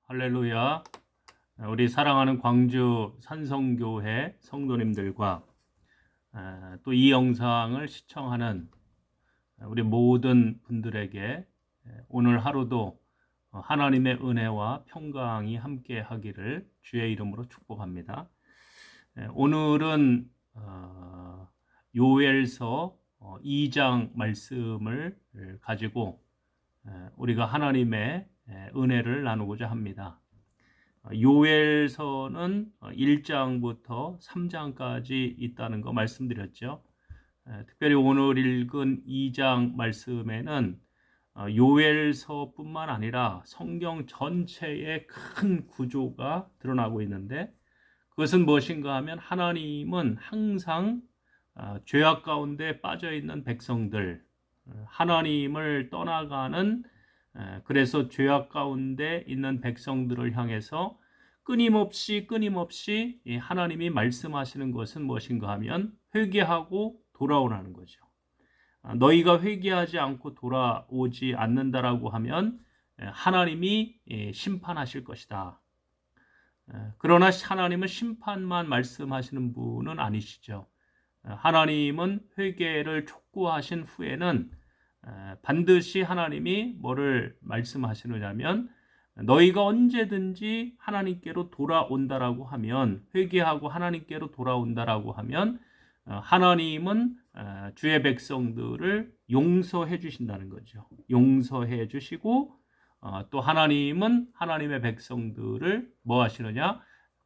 할렐루야. 우리 사랑하는 광주 산성교회 성도님들과 또 이 영상을 시청하는 우리 모든 분들에게 오늘 하루도 하나님의 은혜와 평강이 함께 하기를 주의 이름으로 축복합니다. 오늘은 요엘서 2장 말씀을 가지고 우리가 하나님의 은혜를 나누고자 합니다. 요엘서는 1장부터 3장까지 있다는 거 말씀드렸죠. 특별히 오늘 읽은 2장 말씀에는 요엘서뿐만 아니라 성경 전체의 큰 구조가 드러나고 있는데, 그것은 무엇인가 하면 하나님은 항상 죄악 가운데 빠져있는 백성들, 하나님을 떠나가는, 그래서 죄악 가운데 있는 백성들을 향해서 끊임없이 하나님이 말씀하시는 것은 무엇인가 하면 회개하고 돌아오라는 거죠. 너희가 회개하지 않고 돌아오지 않는다라고 하면 하나님이 심판하실 것이다. 그러나 하나님은 심판만 말씀하시는 분은 아니시죠. 하나님은 회개를 촉구하신 후에는 반드시 하나님이 뭐를 말씀하시느냐면, 너희가 언제든지 하나님께로 돌아온다라고 하면, 회개하고 하나님께로 돌아온다라고 하면 하나님은 주의 백성들을 용서해 주신다는 거죠. 용서해 주시고 또 하나님은 하나님의 백성들을 뭐 하시느냐?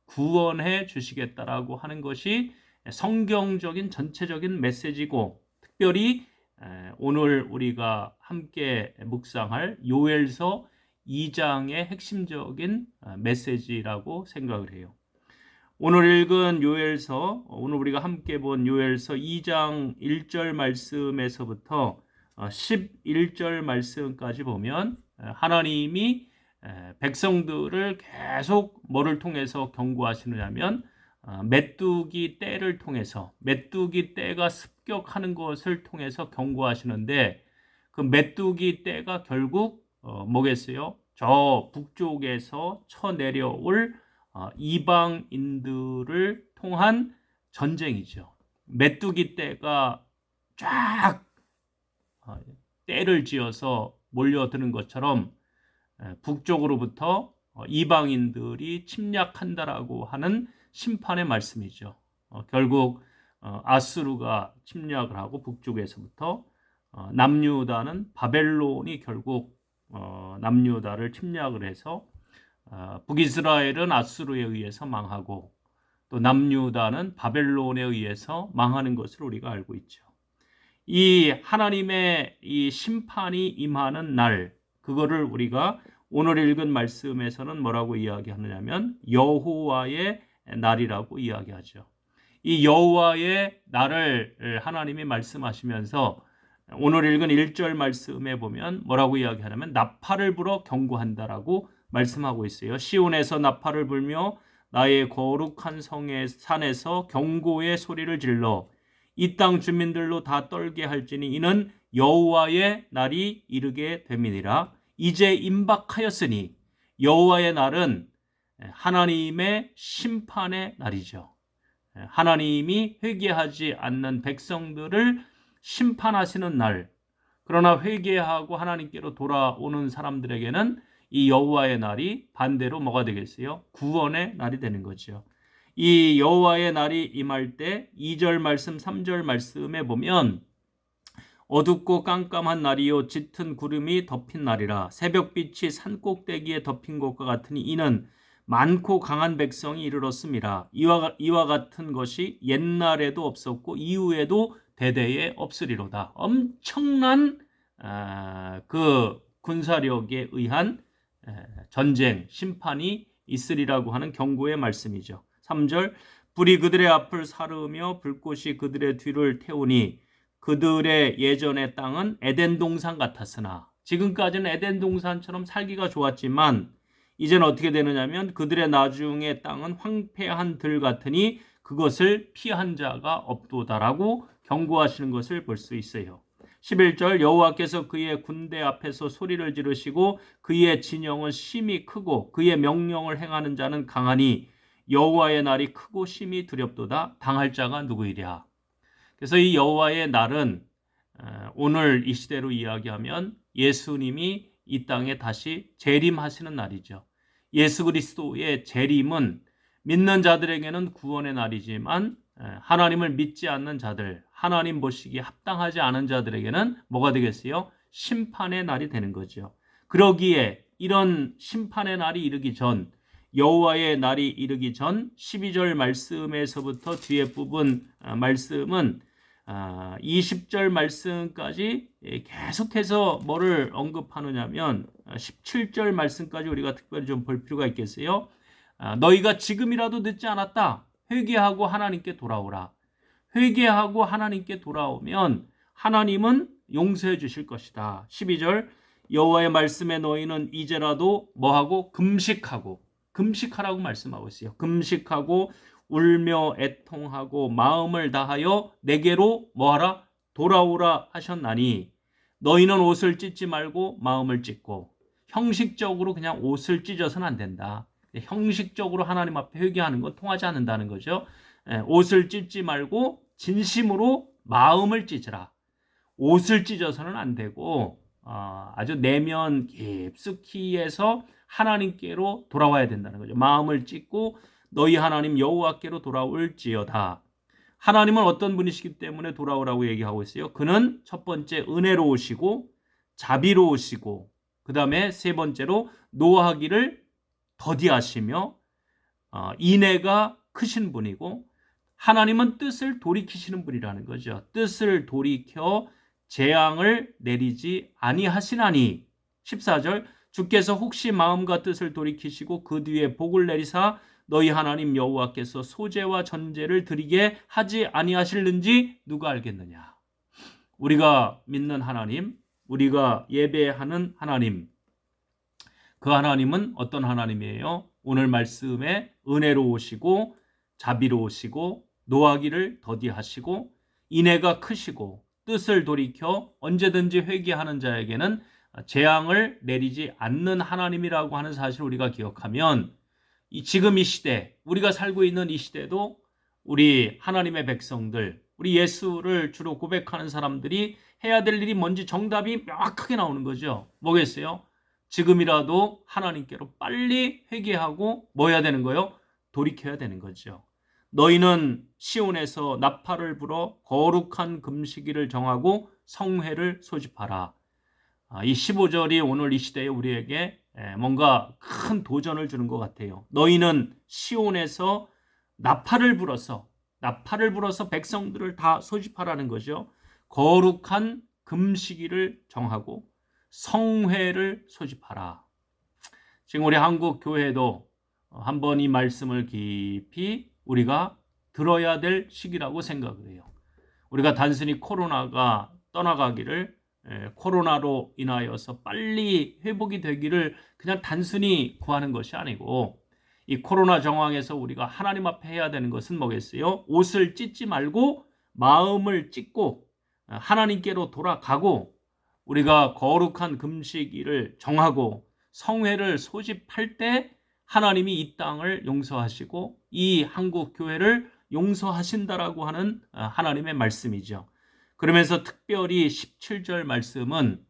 구원해 주시겠다라고 하는 것이 성경적인 전체적인 메시지고, 특별히 오늘 우리가 함께 묵상할 요엘서 2장의 핵심적인 메시지라고 생각을 해요. 오늘 읽은 요엘서, 오늘 우리가 함께 본 요엘서 2장 1절 말씀에서부터 11절 말씀까지 보면 하나님이 백성들을 계속 뭐를 통해서 경고하시느냐면, 메뚜기 떼를 통해서, 메뚜기 떼가 습격하는 것을 통해서 경고하시는데, 그 메뚜기 떼가 결국 뭐겠어요? 저 북쪽에서 쳐내려올 이방인들을 통한 전쟁이죠. 메뚜기 떼가 쫙 떼를 지어서 몰려드는 것처럼 북쪽으로부터 이방인들이 침략한다라고 하는 심판의 말씀이죠. 결국 아수르가 침략을 하고 북쪽에서부터 남유다는 바벨론이 결국 남유다를 침략을 해서 북이스라엘은 아수르에 의해서 망하고 또 남유다는 바벨론에 의해서 망하는 것을 우리가 알고 있죠. 이 하나님의 이 심판이 임하는 날, 그거를 우리가 오늘 읽은 말씀에서는 뭐라고 이야기하느냐면 여호와의 날이라고 이야기하죠. 이 여호와의 날을 하나님이 말씀하시면서 오늘 읽은 1절 말씀에 보면 뭐라고 이야기하냐면 나팔을 불어 경고한다라고 말씀하고 있어요. 시온에서 나팔을 불며 나의 거룩한 성의 산에서 경고의 소리를 질러 이 땅 주민들로 다 떨게 할지니 이는 여호와의 날이 이르게 됨이니라. 이제 임박하였으니, 여호와의 날은 하나님의 심판의 날이죠. 하나님이 회개하지 않는 백성들을 심판하시는 날. 그러나 회개하고 하나님께로 돌아오는 사람들에게는 이 여호와의 날이 반대로 뭐가 되겠어요? 구원의 날이 되는 거죠. 이 여호와의 날이 임할 때 2절 말씀 3절 말씀에 보면 어둡고 깜깜한 날이요 짙은 구름이 덮인 날이라. 새벽빛이 산꼭대기에 덮인 것과 같으니 이는 많고 강한 백성이 이르렀습니다. 이와 같은 것이 옛날에도 없었고 이후에도 대대에 없으리로다. 엄청난 그 군사력에 의한 전쟁, 심판이 있으리라고 하는 경고의 말씀이죠. 3절, 불이 그들의 앞을 사르며 불꽃이 그들의 뒤를 태우니 그들의 예전의 땅은 에덴 동산 같았으나, 지금까지는 에덴 동산처럼 살기가 좋았지만 이제는 어떻게 되느냐면 그들의 나중의 땅은 황폐한 들 같으니 그것을 피한 자가 없도다라고 경고하시는 것을 볼 수 있어요. 11절 여호와께서 그의 군대 앞에서 소리를 지르시고 그의 진영은 심히 크고 그의 명령을 행하는 자는 강하니 여호와의 날이 크고 심히 두렵도다. 당할 자가 누구이랴. 그래서 이 여호와의 날은 오늘 이 시대로 이야기하면 예수님이 이 땅에 다시 재림하시는 날이죠. 예수 그리스도의 재림은 믿는 자들에게는 구원의 날이지만 하나님을 믿지 않는 자들, 하나님 보시기에 합당하지 않은 자들에게는 뭐가 되겠어요? 심판의 날이 되는 거죠. 그러기에 이런 심판의 날이 이르기 전, 여호와의 날이 이르기 전 12절 말씀에서부터 뒤에 부분 말씀은 20절 말씀까지 계속해서 뭐를 언급하느냐면 17절 말씀까지 우리가 특별히 좀 볼 필요가 있겠어요. 너희가 지금이라도 늦지 않았다. 회개하고 하나님께 돌아오라. 회개하고 하나님께 돌아오면 하나님은 용서해 주실 것이다. 12절 여호와의 말씀에 너희는 이제라도 뭐하고 금식하라고 말씀하고 있어요. 금식하고 울며 애통하고 마음을 다하여 내게로 뭐하라? 돌아오라 하셨나니 너희는 옷을 찢지 말고 마음을 찢고 형식적으로 그냥 옷을 찢어서는 안 된다. 형식적으로 하나님 앞에 회개하는 건 통하지 않는다는 거죠. 옷을 찢지 말고 진심으로 마음을 찢으라. 옷을 찢어서는 안 되고 아주 내면 깊숙이 해서 하나님께로 돌아와야 된다는 거죠. 마음을 찢고 너희 하나님 여호와께로 돌아올지어다. 하나님은 어떤 분이시기 때문에 돌아오라고 얘기하고 있어요. 그는 첫 번째 은혜로우시고 자비로우시고 그 다음에 세 번째로 노하기를 더디하시며 인애가 크신 분이고 하나님은 뜻을 돌이키시는 분이라는 거죠. 뜻을 돌이켜 재앙을 내리지 아니하시나니 14절 주께서 혹시 마음과 뜻을 돌이키시고 그 뒤에 복을 내리사 너희 하나님 여호와께서 소제와 전제를 드리게 하지 아니하실는지 누가 알겠느냐. 우리가 믿는 하나님, 우리가 예배하는 하나님, 그 하나님은 어떤 하나님이에요? 오늘 말씀에 은혜로우시고 자비로우시고 노하기를 더디하시고 인애가 크시고 뜻을 돌이켜 언제든지 회개하는 자에게는 재앙을 내리지 않는 하나님이라고 하는 사실을 우리가 기억하면 지금 이 시대, 우리가 살고 있는 이 시대도 우리 하나님의 백성들, 우리 예수를 주로 고백하는 사람들이 해야 될 일이 뭔지 정답이 명확하게 나오는 거죠. 뭐겠어요? 지금이라도 하나님께로 빨리 회개하고 뭐 해야 되는 거예요? 돌이켜야 되는 거죠. 너희는 시온에서 나팔을 불어 거룩한 금식일을 정하고 성회를 소집하라. 이 15절이 오늘 이 시대에 우리에게 뭔가 큰 도전을 주는 것 같아요. 너희는 시온에서 나팔을 불어서 백성들을 다 소집하라는 거죠. 거룩한 금식일을 정하고 성회를 소집하라. 지금 우리 한국 교회도 한번 이 말씀을 깊이 우리가 들어야 될 시기라고 생각을 해요. 우리가 단순히 코로나가 떠나가기를 코로나로 인하여서 빨리 회복이 되기를 그냥 단순히 구하는 것이 아니고 이 코로나 정황에서 우리가 하나님 앞에 해야 되는 것은 뭐겠어요? 옷을 찢지 말고 마음을 찢고 하나님께로 돌아가고 우리가 거룩한 금식일을 정하고 성회를 소집할 때 하나님이 이 땅을 용서하시고 이 한국 교회를 용서하신다라고 하는 하나님의 말씀이죠. 그러면서 특별히 17절 말씀은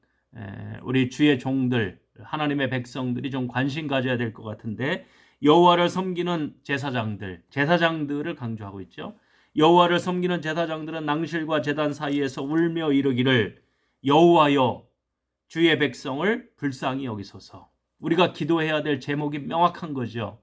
우리 주의 종들, 하나님의 백성들이 좀 관심 가져야 될 것 같은데 여호와를 섬기는 제사장들을 강조하고 있죠. 여호와를 섬기는 제사장들은 낭실과 제단 사이에서 울며 이르기를 여호와여 주의 백성을 불쌍히 여기소서. 우리가 기도해야 될 제목이 명확한 거죠.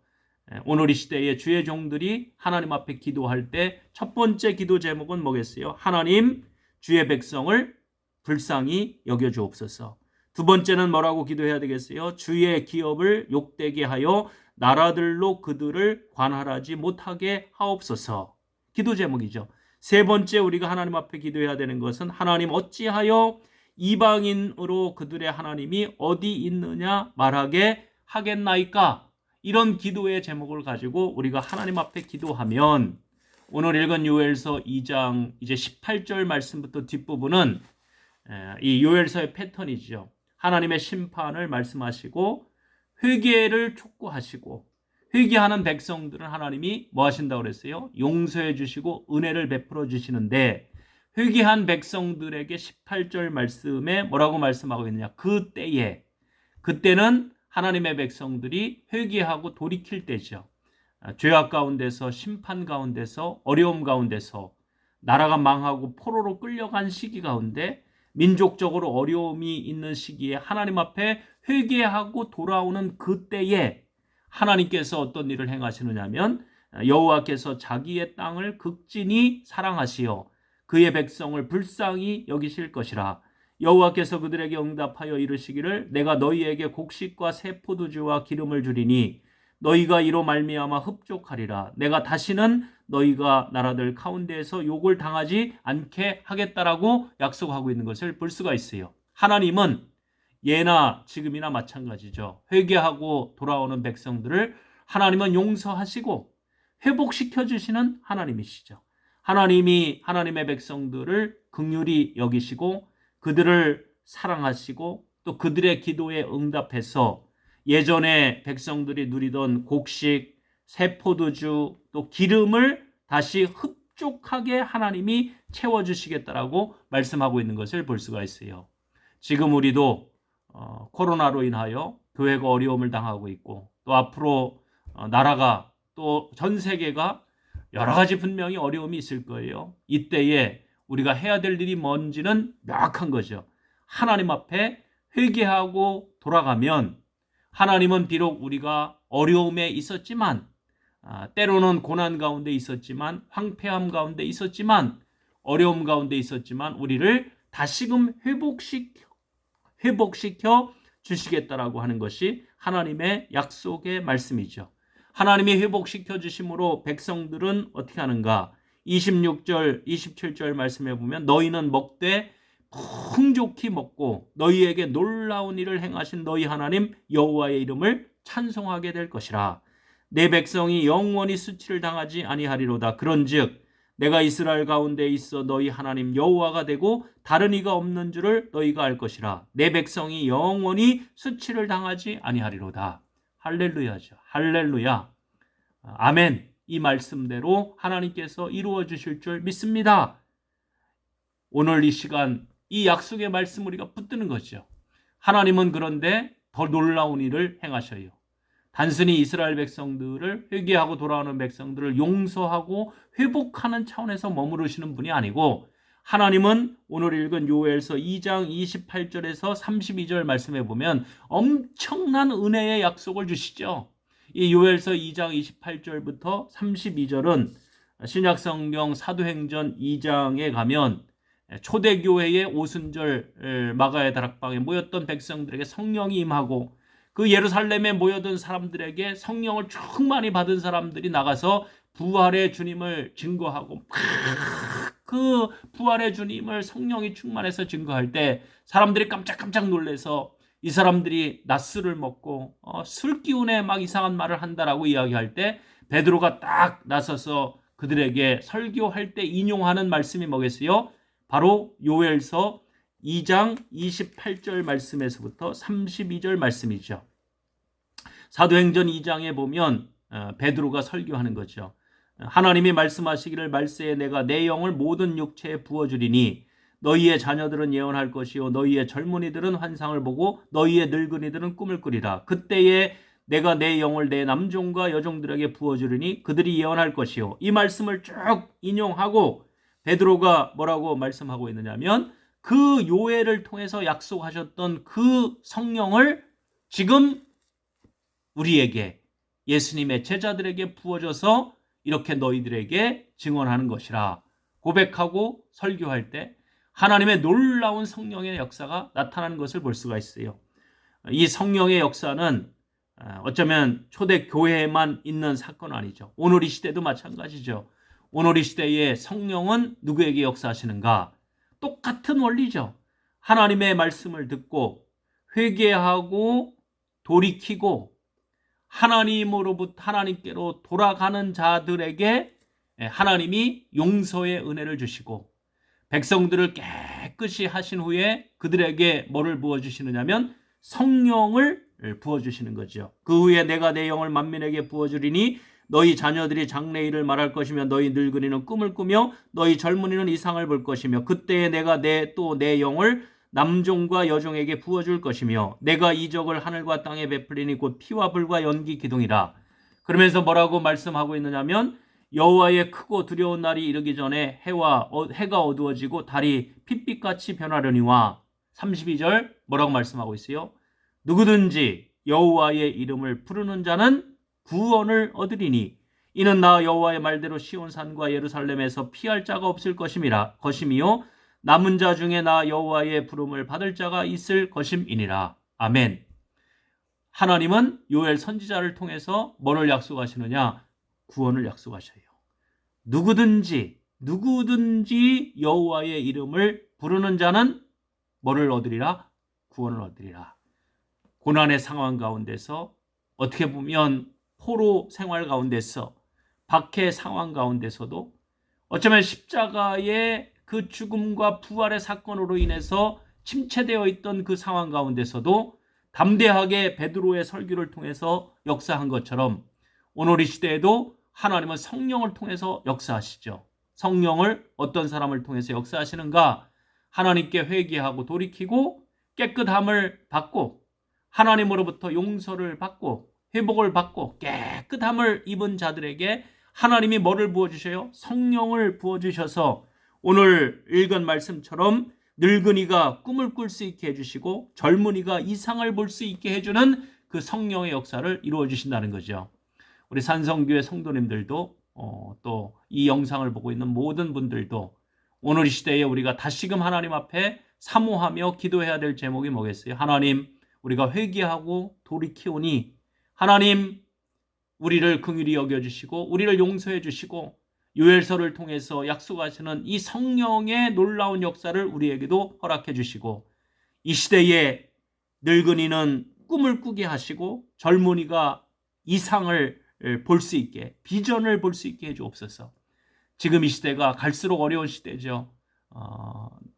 오늘 이 시대에 주의 종들이 하나님 앞에 기도할 때 첫 번째 기도 제목은 뭐겠어요? 하나님 주의 백성을 불쌍히 여겨주옵소서. 두 번째는 뭐라고 기도해야 되겠어요? 주의 기업을 욕되게 하여 나라들로 그들을 관할하지 못하게 하옵소서. 기도 제목이죠. 세 번째 우리가 하나님 앞에 기도해야 되는 것은 하나님 어찌하여 이방인으로 그들의 하나님이 어디 있느냐 말하게 하겠나이까? 이런 기도의 제목을 가지고 우리가 하나님 앞에 기도하면 오늘 읽은 요엘서 2장 이제 18절 말씀부터 뒷부분은 이 요엘서의 패턴이죠. 하나님의 심판을 말씀하시고 회개를 촉구하시고 회개하는 백성들은 하나님이 뭐 하신다고 그랬어요? 용서해 주시고 은혜를 베풀어 주시는데 회개한 백성들에게 18절 말씀에 뭐라고 말씀하고 있느냐? 그때는 하나님의 백성들이 회개하고 돌이킬 때죠. 죄악 가운데서 심판 가운데서 어려움 가운데서 나라가 망하고 포로로 끌려간 시기 가운데 민족적으로 어려움이 있는 시기에 하나님 앞에 회개하고 돌아오는 그때에 하나님께서 어떤 일을 행하시느냐면 여호와께서 자기의 땅을 극진히 사랑하시어 그의 백성을 불쌍히 여기실 것이라. 여호와께서 그들에게 응답하여 이르시기를 내가 너희에게 곡식과 새 포도주와 기름을 주리니 너희가 이로 말미암아 흡족하리라. 내가 다시는 너희가 나라들 가운데에서 욕을 당하지 않게 하겠다라고 약속하고 있는 것을 볼 수가 있어요. 하나님은 예나 지금이나 마찬가지죠. 회개하고 돌아오는 백성들을 하나님은 용서하시고 회복시켜 주시는 하나님이시죠. 하나님이 하나님의 백성들을 긍휼히 여기시고 그들을 사랑하시고 또 그들의 기도에 응답해서 예전에 백성들이 누리던 곡식, 새 포도주, 또 기름을 다시 흡족하게 하나님이 채워주시겠다라고 말씀하고 있는 것을 볼 수가 있어요. 지금 우리도 코로나로 인하여 교회가 어려움을 당하고 있고 또 앞으로 나라가 또 전 세계가 여러 가지 분명히 어려움이 있을 거예요. 이때에 우리가 해야 될 일이 뭔지는 명확한 거죠. 하나님 앞에 회개하고 돌아가면 하나님은 비록 우리가 어려움에 있었지만 때로는 고난 가운데 있었지만 황폐함 가운데 있었지만 어려움 가운데 있었지만 우리를 다시금 회복시켜 주시겠다라고 하는 것이 하나님의 약속의 말씀이죠. 하나님이 회복시켜 주심으로 백성들은 어떻게 하는가? 26절, 27절 말씀해 보면 너희는 먹되 풍족히 먹고 너희에게 놀라운 일을 행하신 너희 하나님 여호와의 이름을 찬송하게 될 것이라. 내 백성이 영원히 수치를 당하지 아니하리로다. 그런즉 내가 이스라엘 가운데 있어 너희 하나님 여호와가 되고 다른 이가 없는 줄을 너희가 알 것이라. 내 백성이 영원히 수치를 당하지 아니하리로다. 할렐루야죠. 할렐루야. 아멘. 이 말씀대로 하나님께서 이루어 주실 줄 믿습니다. 오늘 이 시간 이 약속의 말씀 우리가 붙드는 거죠. 하나님은 그런데 더 놀라운 일을 행하셔요. 단순히 이스라엘 백성들을 회개하고 돌아오는 백성들을 용서하고 회복하는 차원에서 머무르시는 분이 아니고 하나님은 오늘 읽은 요엘서 2장 28절에서 32절 말씀해 보면 엄청난 은혜의 약속을 주시죠. 이 요엘서 2장 28절부터 32절은 신약성경 사도행전 2장에 가면 초대교회의 오순절 마가의 다락방에 모였던 백성들에게 성령이 임하고 그 예루살렘에 모여든 사람들에게 성령을 충만히 받은 사람들이 나가서 부활의 주님을 증거하고 그 부활의 주님을 성령이 충만해서 증거할 때 사람들이 깜짝깜짝 놀라서 이 사람들이 낮술을 먹고 술 기운에 막 이상한 말을 한다라고 이야기할 때 베드로가 딱 나서서 그들에게 설교할 때 인용하는 말씀이 뭐겠어요? 바로 요엘서 2장 28절 말씀에서부터 32절 말씀이죠. 사도행전 2장에 보면 베드로가 설교하는 거죠. 하나님이 말씀하시기를 말세에 내가 내 영을 모든 육체에 부어주리니 너희의 자녀들은 예언할 것이요 너희의 젊은이들은 환상을 보고 너희의 늙은이들은 꿈을 꾸리라. 그때에 내가 내 영을 내 남종과 여종들에게 부어주리니 그들이 예언할 것이요. 이 말씀을 쭉 인용하고 베드로가 뭐라고 말씀하고 있느냐면 그 요엘을 통해서 약속하셨던 그 성령을 지금 우리에게 예수님의 제자들에게 부어줘서 이렇게 너희들에게 증언하는 것이라 고백하고 설교할 때 하나님의 놀라운 성령의 역사가 나타나는 것을 볼 수가 있어요. 이 성령의 역사는 어쩌면 초대교회에만 있는 사건은 아니죠. 오늘 이 시대도 마찬가지죠. 오늘 이 시대에 성령은 누구에게 역사하시는가? 똑같은 원리죠. 하나님의 말씀을 듣고 회개하고 돌이키고 하나님께로 돌아가는 자들에게 하나님이 용서의 은혜를 주시고 백성들을 깨끗이 하신 후에 그들에게 뭐를 부어주시느냐면 성령을 부어주시는 거죠. 그 후에 내가 내 영을 만민에게 부어주리니 너희 자녀들이 장래일을 말할 것이며 너희 늙은이는 꿈을 꾸며 너희 젊은이는 이상을 볼 것이며 그때에 내가 내 영을 남종과 여종에게 부어줄 것이며 내가 이적을 하늘과 땅에 베풀리니 곧 피와 불과 연기 기둥이라. 그러면서 뭐라고 말씀하고 있느냐면 여호와의 크고 두려운 날이 이르기 전에 해가 어두워지고 달이 핏빛같이 변하려니와. 32절 뭐라고 말씀하고 있어요? 누구든지 여호와의 이름을 부르는 자는 구원을 얻으리니 이는 나 여호와의 말대로 시온산과 예루살렘에서 피할 자가 없을 것임이요 남은 자 중에 나 여호와의 부름을 받을 자가 있을 것임이니라. 아멘. 하나님은 요엘 선지자를 통해서 뭐를 약속하시느냐? 구원을 약속하셔요. 누구든지 여호와의 이름을 부르는 자는 뭐를 얻으리라? 구원을 얻으리라. 고난의 상황 가운데서, 어떻게 보면 포로 생활 가운데서, 박해 상황 가운데서도, 어쩌면 십자가의 그 죽음과 부활의 사건으로 인해서 침체되어 있던 그 상황 가운데서도 담대하게 베드로의 설교를 통해서 역사한 것처럼 오늘 이 시대에도 하나님은 성령을 통해서 역사하시죠. 성령을 어떤 사람을 통해서 역사하시는가? 하나님께 회개하고 돌이키고 깨끗함을 받고 하나님으로부터 용서를 받고 회복을 받고 깨끗함을 입은 자들에게 하나님이 뭐를 부어주셔요? 성령을 부어주셔서 오늘 읽은 말씀처럼 늙은이가 꿈을 꿀 수 있게 해주시고 젊은이가 이상을 볼 수 있게 해주는 그 성령의 역사를 이루어 주신다는 거죠. 우리 산성교회 성도님들도 또 이 영상을 보고 있는 모든 분들도 오늘 이 시대에 우리가 다시금 하나님 앞에 사모하며 기도해야 될 제목이 뭐겠어요? 하나님, 우리가 회개하고 돌이키오니 하나님 우리를 긍휼히 여겨주시고 우리를 용서해 주시고 요엘서를 통해서 약속하시는 이 성령의 놀라운 역사를 우리에게도 허락해 주시고 이 시대에 늙은이는 꿈을 꾸게 하시고 젊은이가 이상을 볼 수 있게, 비전을 볼 수 있게 해주옵소서. 지금 이 시대가 갈수록 어려운 시대죠.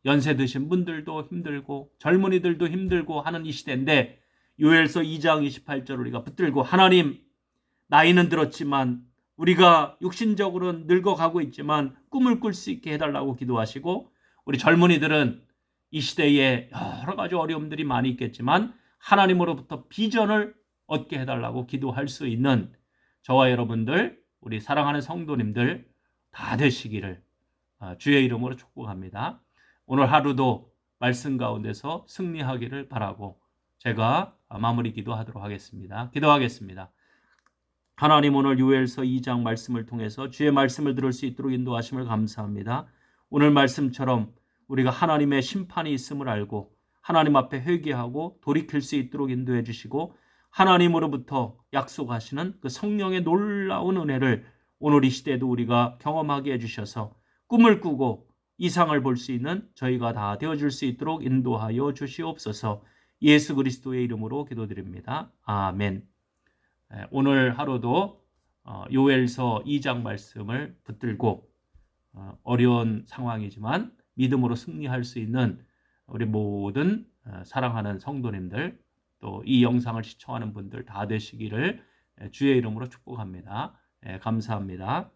연세 드신 분들도 힘들고 젊은이들도 힘들고 하는 이 시대인데 요엘서 2장 28절 우리가 붙들고 하나님, 나이는 들었지만 우리가 육신적으로는 늙어가고 있지만 꿈을 꿀 수 있게 해달라고 기도하시고 우리 젊은이들은 이 시대에 여러 가지 어려움들이 많이 있겠지만 하나님으로부터 비전을 얻게 해달라고 기도할 수 있는 저와 여러분들, 우리 사랑하는 성도님들 다 되시기를 주의 이름으로 축복합니다. 오늘 하루도 말씀 가운데서 승리하기를 바라고 제가 마무리 기도하도록 하겠습니다. 기도하겠습니다. 하나님, 오늘 요엘서 2장 말씀을 통해서 주의 말씀을 들을 수 있도록 인도하심을 감사합니다. 오늘 말씀처럼 우리가 하나님의 심판이 있음을 알고 하나님 앞에 회개하고 돌이킬 수 있도록 인도해 주시고 하나님으로부터 약속하시는 그 성령의 놀라운 은혜를 오늘 이 시대에도 우리가 경험하게 해주셔서 꿈을 꾸고 이상을 볼 수 있는 저희가 다 되어줄 수 있도록 인도하여 주시옵소서. 예수 그리스도의 이름으로 기도드립니다. 아멘. 오늘 하루도 요엘서 2장 말씀을 붙들고 어려운 상황이지만 믿음으로 승리할 수 있는 우리 모든 사랑하는 성도님들, 또 이 영상을 시청하는 분들 다 되시기를 주의 이름으로 축복합니다. 감사합니다.